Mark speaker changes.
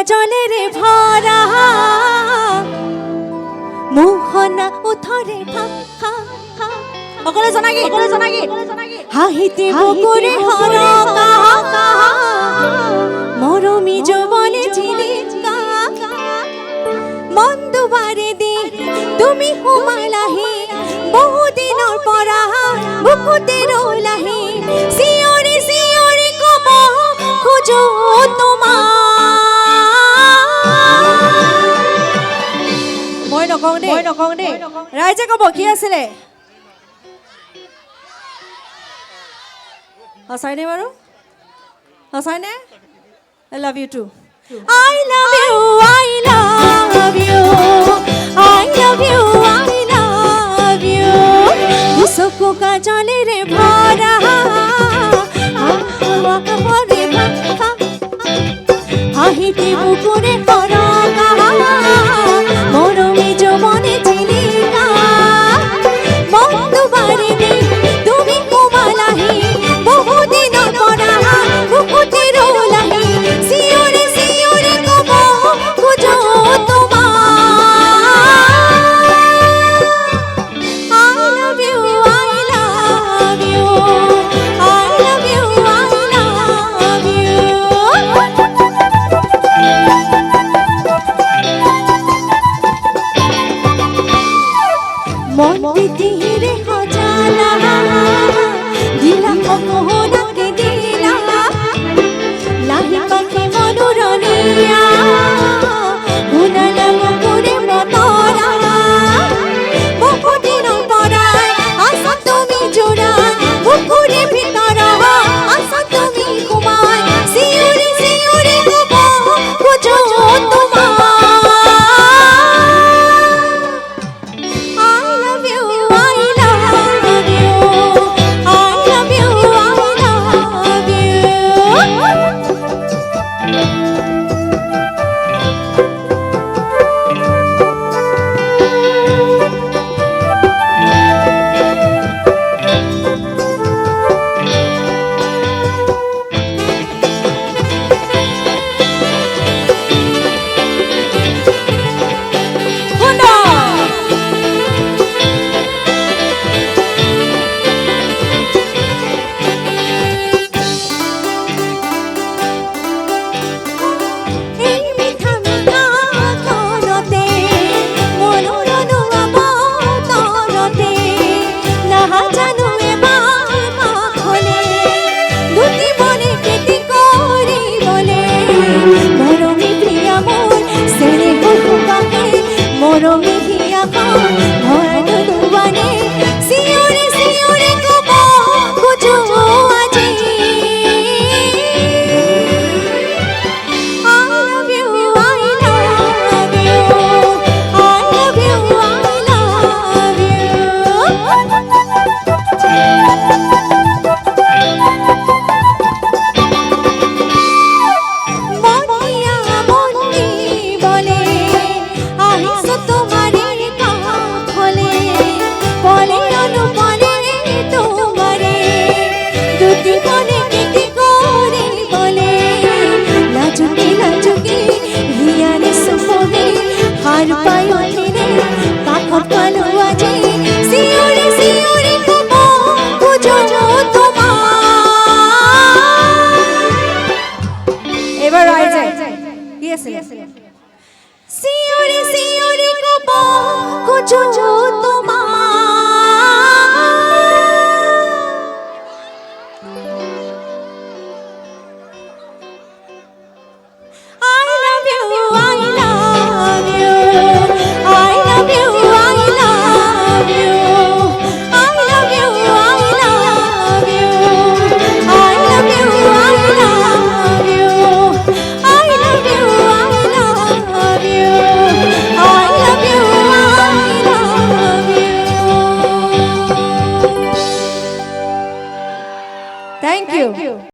Speaker 1: কাজলেরে ভরা মোহনা উঠরে ফাঁকা সকলে জনাগি হাহিতে বকুরে হরকা মরমি যৌবনে ঝিলিকা মন্দবারে দি তুমি হুমালাহি বহুদিনৰ পৰা বুকুতে রলাহি সিয়রি সিয়রি কব খোঁজো তোমাক মই নকওঁ দে ৰাইজে কব কি আছিলে সঁচাইনে বাৰু সঁচাইনে I love you too I love you I love you I love you I love you দুচকু কাজলেৰে ভৰা হাহিতে বুকুৰে হৰকা মৰমে যৌবনে ঝিলিকা মন্দবাৰে দি তুমি হুমালাহি বহুদিনৰ পৰা বুকুতে ৰলাহি সিয়ৰি সিয়ৰি কব খোজো তোমাক I love you I love you I love you I love you মন বিধিরে হজালা দিলা মোহনাকে দিলা লাহি পাখি মনোরণিয়া উনানা মুকুরে মতরা বহুদিনৰ পৰাই আছা তুমি জোড়াই বুকুৰে ভিতৰ আছা তুমি ঘুমাই সিয়ৰি সিয়ৰি কব খোজো তোমাক I love you, I love you, I love you, I love you. মরমে হিয়া ভয় দুবানে সিয়রি সিয়রি কব খোঁজো আজি I love you I love you I love you I love you মনিয়া বলে আহিছো তোমারে কাখলে বলে অনুপলে তোমারে দুটি মনে কেটে করে বলে লাজুকি লাজুকি হিয়ারে সুপদে হার পাই ওঠেনে কাকত পালো আজি সিয়রি সিয়রি কব খোঁজো তোমাক এবার রাইজে কি আছে সিয়রি সিয়রি কব খোঁজো তোমাক